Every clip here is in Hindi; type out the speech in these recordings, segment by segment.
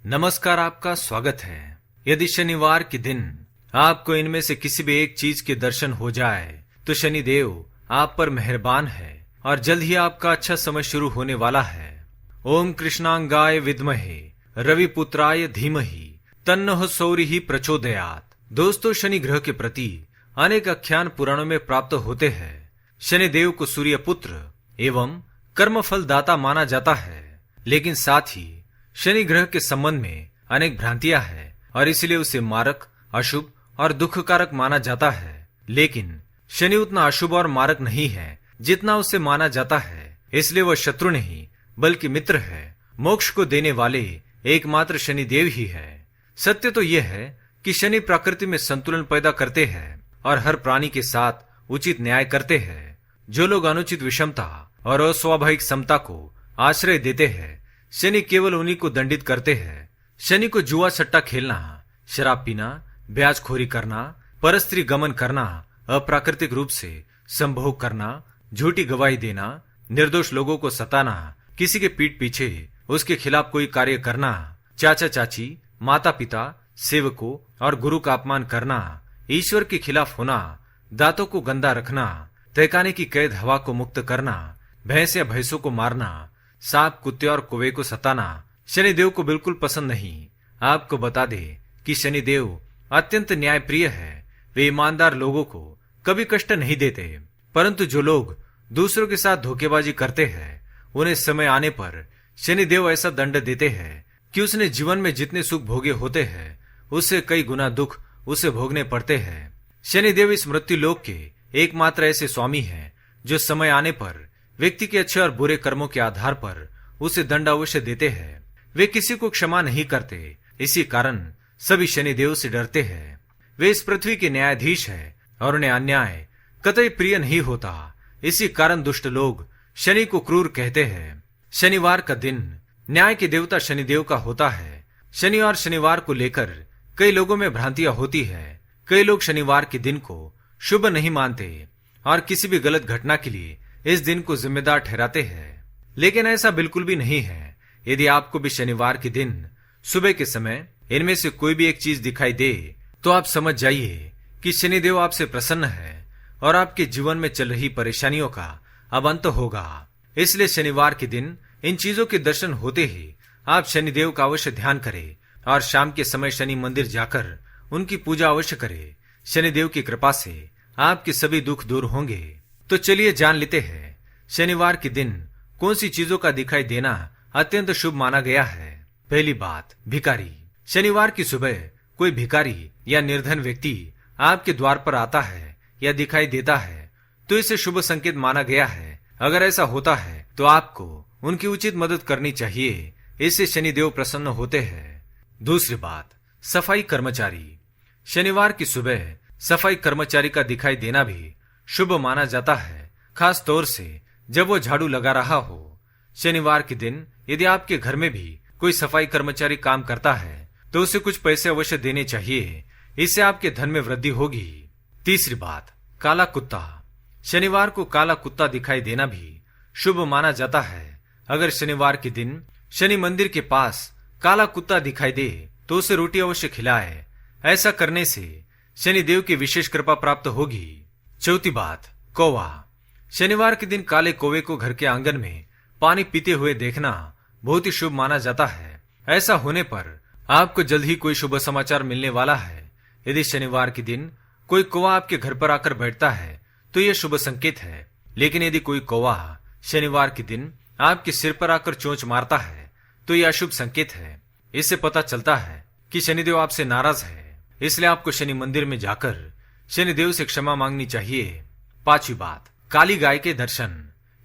नमस्कार, आपका स्वागत है। यदि शनिवार के दिन आपको इनमें से किसी भी एक चीज के दर्शन हो जाए तो शनिदेव आप पर मेहरबान है और जल्द ही आपका अच्छा समय शुरू होने वाला है। ओम कृष्णांगाय विद्महे रविपुत्राय धीमहि तन्नः सौरिः प्रचोदयात्। दोस्तों, शनि ग्रह के प्रति अनेक आख्यान पुराणों में प्राप्त होते हैं। शनिदेव को सूर्य पुत्र एवं कर्मफल दाता माना जाता है, लेकिन साथ ही शनि ग्रह के संबंध में अनेक भ्रांतियां हैं और इसलिए उसे मारक, अशुभ और दुखकारक माना जाता है। लेकिन शनि उतना अशुभ और मारक नहीं है जितना उसे माना जाता है, इसलिए वह शत्रु नहीं बल्कि मित्र है। मोक्ष को देने वाले एकमात्र शनिदेव ही है। सत्य तो यह है कि शनि प्रकृति में संतुलन पैदा करते हैं और हर प्राणी के साथ उचित न्याय करते हैं। जो लोग अनुचित विषमता और अस्वाभाविक समता को आश्रय देते हैं, शनि केवल उन्हीं को दंडित करते हैं। शनि को जुआ सट्टा खेलना, शराब पीना, ब्याजखोरी करना, परस्त्री गमन करना, अप्राकृतिक रूप से संभोग करना, झूठी गवाही देना, निर्दोष लोगों को सताना, किसी के पीठ पीछे उसके खिलाफ कोई कार्य करना, चाचा चाची, माता पिता, सेवकों और गुरु का अपमान करना, ईश्वर के खिलाफ होना, दांतों को गंदा रखना, तहखाने की कैद हवा को मुक्त करना, भैंस या भैंसों को मारना, सांप, कुत्ते और कौवे को सताना शनिदेव को बिल्कुल पसंद नहीं। आपको बता दे कि शनिदेव अत्यंत न्यायप्रिय है। वे ईमानदार लोगों को कभी कष्ट नहीं देते, परंतु जो लोग दूसरों के साथ धोखेबाजी करते हैं उन्हें समय आने पर शनिदेव ऐसा दंड देते हैं कि उसने जीवन में जितने सुख भोगे होते हैं उससे कई गुना दुख उसे भोगने पड़ते हैं। शनिदेव इस मृत्यु लोक के एकमात्र ऐसे स्वामी हैं जो समय आने पर व्यक्ति के अच्छे और बुरे कर्मों के आधार पर उसे दंड अवश्य देते हैं। वे किसी को क्षमा नहीं करते, इसी कारण सभी शनिदेव से डरते हैं। वे इस पृथ्वी के न्यायाधीश हैं और उन्हें अन्याय कतई प्रिय नहीं होता। इसी कारण दुष्ट लोग शनि को क्रूर कहते हैं। शनिवार का दिन न्याय के देवता शनिदेव का होता है। शनि और शनिवार को लेकर कई लोगों में भ्रांतियां होती है। कई लोग शनिवार के दिन को शुभ नहीं मानते और किसी भी गलत घटना के लिए इस दिन को जिम्मेदार ठहराते हैं, लेकिन ऐसा बिल्कुल भी नहीं है। यदि आपको भी शनिवार के दिन सुबह के समय इनमें से कोई भी एक चीज दिखाई दे तो आप समझ जाइए कि शनिदेव आपसे प्रसन्न है और आपके जीवन में चल रही परेशानियों का अब अंत होगा। इसलिए शनिवार के दिन इन चीजों के दर्शन होते ही आप शनिदेव का अवश्य ध्यान करें और शाम के समय शनि मंदिर जाकर उनकी पूजा अवश्य करें। शनिदेव की कृपा से आपके सभी दुख दूर होंगे। तो चलिए जान लेते हैं शनिवार के दिन कौन सी चीजों का दिखाई देना अत्यंत शुभ माना गया है। पहली बात, भिखारी। शनिवार की सुबह कोई भिखारी या निर्धन व्यक्ति आपके द्वार पर आता है या दिखाई देता है तो इसे शुभ संकेत माना गया है। अगर ऐसा होता है तो आपको उनकी उचित मदद करनी चाहिए, इससे शनिदेव प्रसन्न होते हैं। दूसरी बात, सफाई कर्मचारी। शनिवार की सुबह सफाई कर्मचारी का दिखाई देना भी शुभ माना जाता है, खास तौर से जब वो झाड़ू लगा रहा हो। शनिवार के दिन यदि आपके घर में भी कोई सफाई कर्मचारी काम करता है तो उसे कुछ पैसे अवश्य देने चाहिए, इससे आपके धन में वृद्धि होगी। तीसरी बात, काला कुत्ता। शनिवार को काला कुत्ता दिखाई देना भी शुभ माना जाता है। अगर शनिवार के दिन शनि मंदिर के पास काला कुत्ता दिखाई दे तो उसे रोटी अवश्य खिलाए। ऐसा करने से शनिदेव की विशेष कृपा प्राप्त होगी। चौथी बात, कौवा। शनिवार के दिन काले कौवे को घर के आंगन में पानी पीते हुए देखना बहुत ही शुभ माना जाता है। ऐसा होने पर आपको जल्द ही कोई शुभ समाचार मिलने वाला है। यदि शनिवार के दिन कोई कौवा आपके घर पर आकर बैठता है तो यह शुभ संकेत है, लेकिन यदि कोई कौवा शनिवार के दिन आपके सिर पर आकर चोंच मारता है तो यह अशुभ संकेत है। इससे पता चलता है कि शनिदेव आपसे नाराज है, इसलिए आपको शनि मंदिर में जाकर शनिदेव से क्षमा मांगनी चाहिए। पांचवी बात, काली गाय के दर्शन।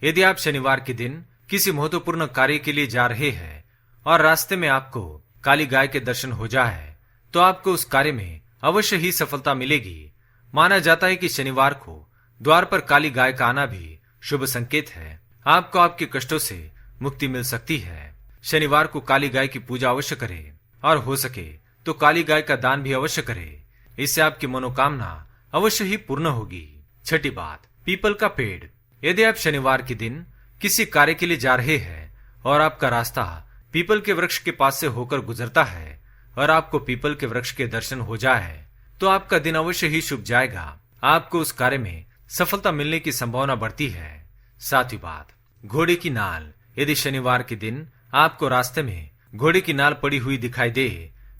यदि आप शनिवार के दिन किसी महत्वपूर्ण कार्य के लिए जा रहे हैं और रास्ते में आपको काली गाय के दर्शन हो जाए तो आपको उस कार्य में अवश्य ही सफलता मिलेगी। माना जाता है कि शनिवार को द्वार पर काली गाय का आना भी शुभ संकेत है। आपको आपके कष्टों से मुक्ति मिल सकती है। शनिवार को काली गाय की पूजा अवश्य करें और हो सके तो काली गाय का दान भी अवश्य करें, इससे आपकी मनोकामना अवश्य ही पूर्ण होगी। छठी बात, पीपल का पेड़। यदि आप शनिवार के दिन किसी कार्य के लिए जा रहे हैं और आपका रास्ता पीपल के वृक्ष के पास से होकर गुजरता है और आपको पीपल के वृक्ष के दर्शन हो जाए तो आपका दिन अवश्य ही शुभ जाएगा। आपको उस कार्य में सफलता मिलने की संभावना बढ़ती है। सातवीं बात, घोड़े की नाल। यदि शनिवार के दिन आपको रास्ते में घोड़े की नाल पड़ी हुई दिखाई दे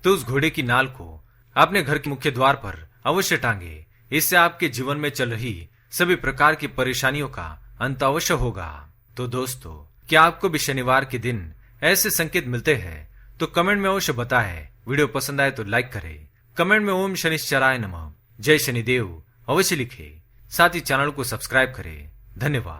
तो उस घोड़े की नाल को अपने घर के मुख्य द्वार पर अवश्य टांगे। इससे आपके जीवन में चल रही सभी प्रकार की परेशानियों का अंत अवश्य होगा। तो दोस्तों, क्या आपको भी शनिवार के दिन ऐसे संकेत मिलते हैं तो कमेंट में अवश्य बताएं। वीडियो पसंद आए तो लाइक करें। कमेंट में ओम शनिश्चराय नमः, जय शनिदेव अवश्य लिखें। साथ ही चैनल को सब्सक्राइब करें। धन्यवाद।